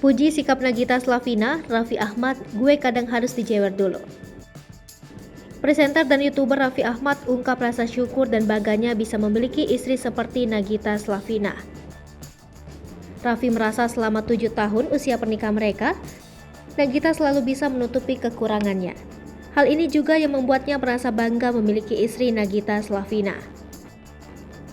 Puji sikap Nagita Slavina, Raffi Ahmad, gue kadang harus dijewer dulu. Presenter dan YouTuber Raffi Ahmad ungkap rasa syukur dan bangganya bisa memiliki istri seperti Nagita Slavina. Raffi merasa selama 7 tahun usia pernikahan mereka, Nagita selalu bisa menutupi kekurangannya. Hal ini juga yang membuatnya merasa bangga memiliki istri Nagita Slavina.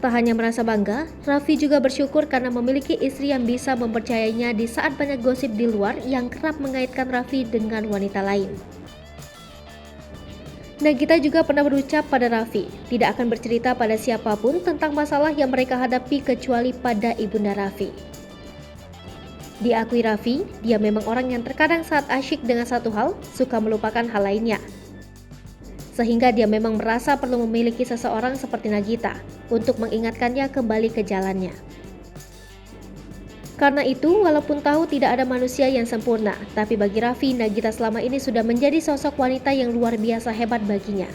Tak hanya merasa bangga, Raffi juga bersyukur karena memiliki istri yang bisa mempercayainya di saat banyak gosip di luar yang kerap mengaitkan Raffi dengan wanita lain. Nagita juga pernah berucap pada Raffi, tidak akan bercerita pada siapapun tentang masalah yang mereka hadapi kecuali pada ibunda Raffi. Diakui Raffi, dia memang orang yang terkadang saat asyik dengan satu hal, suka melupakan hal lainnya. Sehingga dia memang merasa perlu memiliki seseorang seperti Nagita untuk mengingatkannya kembali ke jalannya. Karena itu, walaupun tahu tidak ada manusia yang sempurna, tapi bagi Raffi, Nagita selama ini sudah menjadi sosok wanita yang luar biasa hebat baginya.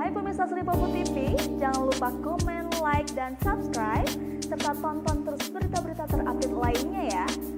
Hai pemirsa Sri Popo TV, jangan lupa komen, like, dan subscribe, serta tonton terus berita-berita terupdate lainnya.